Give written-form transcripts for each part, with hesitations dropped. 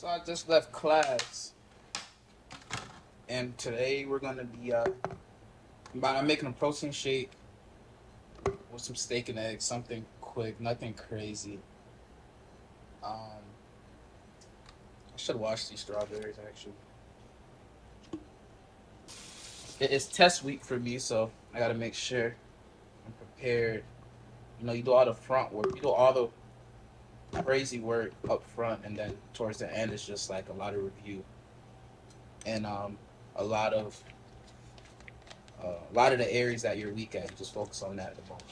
So I just left class, and today we're gonna be I'm making a protein shake with some steak and eggs, something quick, nothing crazy. Um, I should wash these strawberries actually. It's test week for me, so I gotta make sure I'm prepared. You do all the front work, you do all the crazy work up front, and then towards the end, it's just like a lot of review and a lot of a lot of the areas that you're weak at. You just focus on that the most.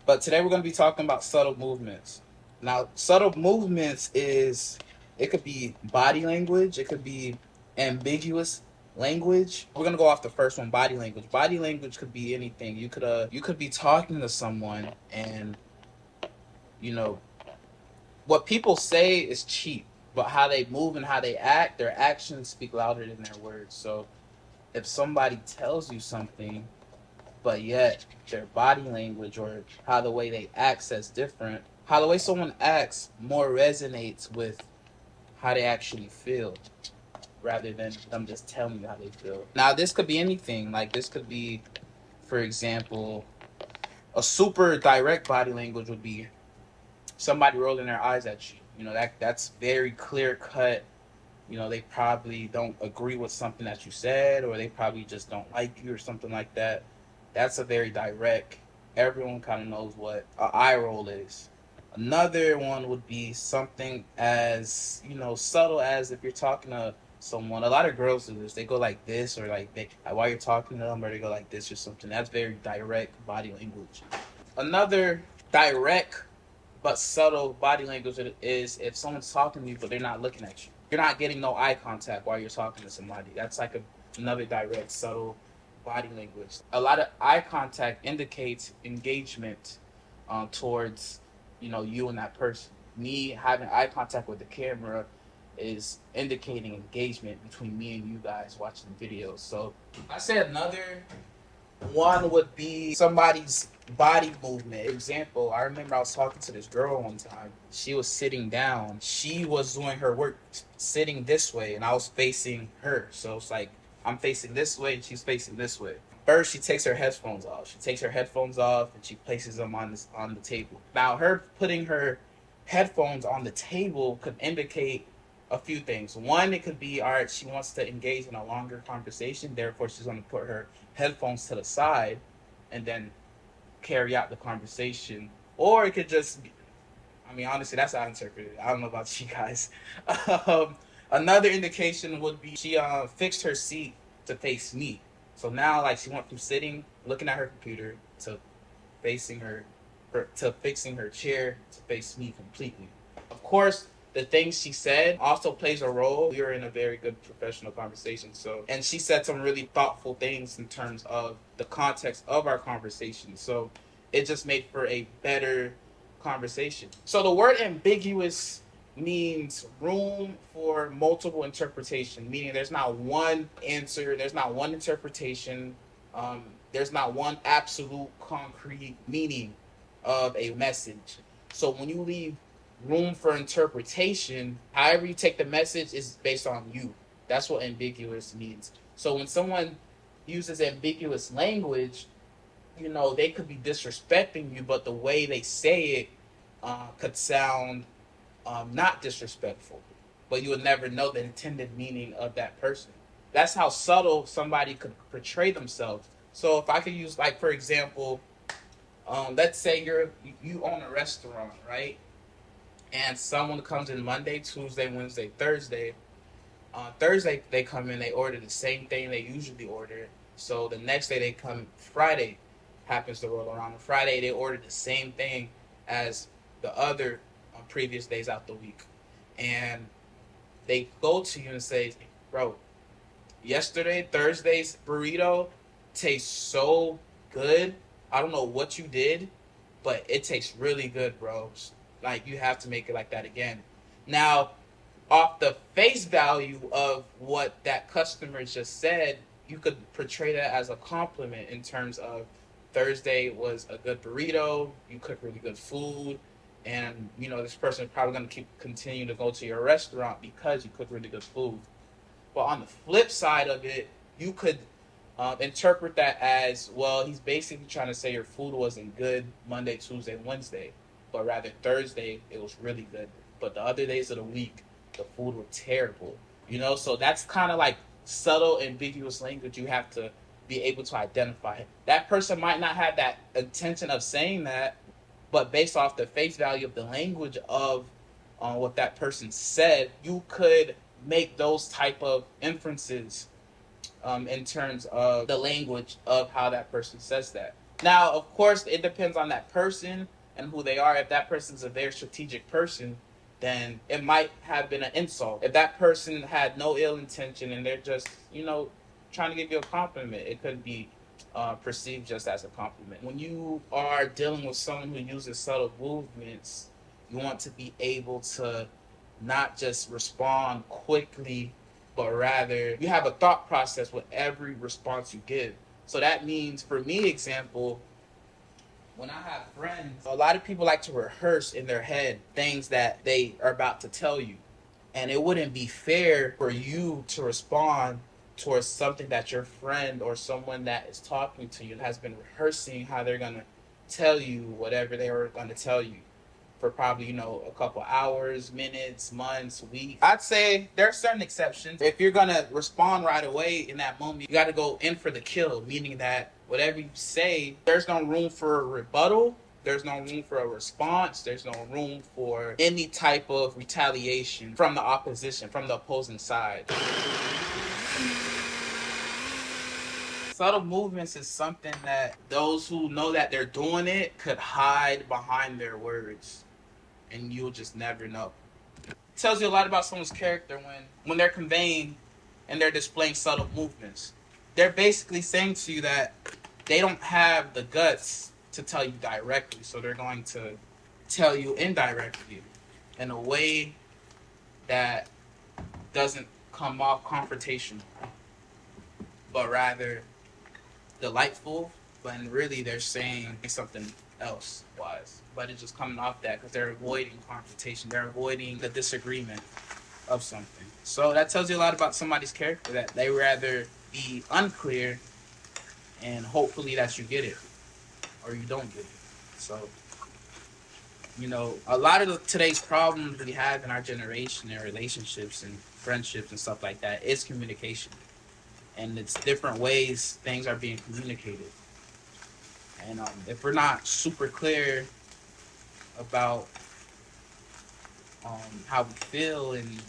But today we're going to be talking about subtle movements. Now, subtle movements is it could be body language, it could be ambiguous language. We're going to go off the first one, body language. Body language could be anything. You could be talking to someone and you know what people say is cheap, but how they move and how they act, their actions speak louder than their words. So, if somebody tells you something but yet their body language or how the way they act says different. How the way someone acts more resonates with how they actually feel rather than them just telling you how they feel. Now, this could be anything. Like, this could be, for example, a super direct body language would be somebody rolling their eyes at you. That's very clear cut. They probably don't agree with something that you said, or they probably just don't like you or something like that. That's a very direct. Everyone kind of knows what an eye roll is. Another one would be something as subtle as if you're talking to someone. A lot of girls do this. They go like this, or like they while you're talking to them, or they go like this or something. That's very direct body language. Another direct but subtle body language is if someone's talking to you but they're not looking at you. You're not getting no eye contact while you're talking to somebody. That's like another direct, subtle body language. A lot of eye contact indicates engagement towards you and that person. Me having eye contact with the camera is indicating engagement between me and you guys watching the videos. So I say another one would be somebody's body movement. Example, I remember I was talking to this girl one time. She was sitting down. She was doing her work sitting this way, and I was facing her. So it's like I'm facing this way, and she's facing this way. First, she takes her headphones off. She takes her headphones off, and she places them on the table. Now, her putting her headphones on the table could indicate a few things. One, it could be all right. She wants to engage in a longer conversation. Therefore, she's going to put her headphones to the side and then carry out the conversation. Or it could just be, I mean, honestly, that's how I interpret it. I don't know about you guys. um, Another indication would be she fixed her seat to face me. So now, like, she went from sitting, looking at her computer, to facing to fixing her chair to face me completely. Of course, the things she said also plays a role. We were in a very good professional conversation. And she said some really thoughtful things in terms of the context of our conversation. So, it just made for a better conversation. So, the word ambiguous means room for multiple interpretation, meaning there's not one answer, there's not one interpretation, there's not one absolute concrete meaning of a message. So when you leave room for interpretation, however you take the message is based on you. That's what ambiguous means. So when someone uses ambiguous language, they could be disrespecting you, but the way they say it could sound not disrespectful, but you would never know the intended meaning of that person. That's how subtle somebody could portray themselves. So if I could use, like, for example, let's say you own a restaurant, right? And someone comes in Monday, Tuesday, Wednesday, Thursday. On Thursday they come in, they order the same thing they usually order. So the next day they come, Friday happens to roll around. On Friday they order the same thing as the other previous days out the week, and they go to you and say, "Bro, yesterday Thursday's burrito tastes so good. I don't know what you did, but it tastes really good, bro. Like, you have to make it like that again." Now, off the face value of what that customer just said, you could portray that as a compliment in terms of Thursday was a good burrito, you cook really good food, and this person is probably going to keep continue to go to your restaurant because you cook really good food. But on the flip side of it, you could interpret that as, well, he's basically trying to say your food wasn't good Monday, Tuesday, Wednesday, but rather Thursday it was really good. But the other days of the week, the food was terrible. So that's kind of like subtle, ambiguous language you have to be able to identify. That person might not have that intention of saying that, but based off the face value of the language of what that person said, you could make those type of inferences in terms of the language of how that person says that. Now, of course, it depends on that person and who they are. If that person's a very strategic person, then it might have been an insult. If that person had no ill intention and they're just, trying to give you a compliment, it could be perceived just as a compliment. When you are dealing with someone who uses subtle movements, you want to be able to not just respond quickly, but rather you have a thought process with every response you give. So that means, for me, example, when I have friends, a lot of people like to rehearse in their head things that they are about to tell you. And it wouldn't be fair for you to respond towards something that your friend or someone that is talking to you has been rehearsing how they're going to tell you whatever they were going to tell you for probably, a couple hours, minutes, months, weeks. I'd say there are certain exceptions. If you're going to respond right away in that moment, you got to go in for the kill, meaning that whatever you say, there's no room for a rebuttal. There's no room for a response. There's no room for any type of retaliation from the opposition, from the opposing side. Subtle movements is something that those who know that they're doing it could hide behind their words, and you'll just never know. It tells you a lot about someone's character when they're conveying and they're displaying subtle movements. They're basically saying to you that they don't have the guts to tell you directly, so they're going to tell you indirectly in a way that doesn't come off confrontational, but rather delightful. But really, they're saying something else wise. But it's just coming off that because they're avoiding confrontation. They're avoiding the disagreement of something. So that tells you a lot about somebody's character, that they rather be unclear and hopefully that you get it or you don't get it. So, a lot of today's problems we have in our generation and relationships and friendships and stuff like that is communication. And it's different ways things are being communicated. And if we're not super clear about how we feel and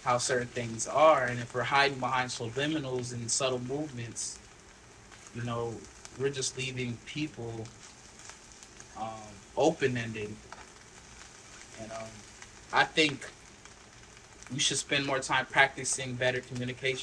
how certain things are, and if we're hiding behind subliminals and subtle movements, we're just leaving people open-ended. And I think we should spend more time practicing better communication.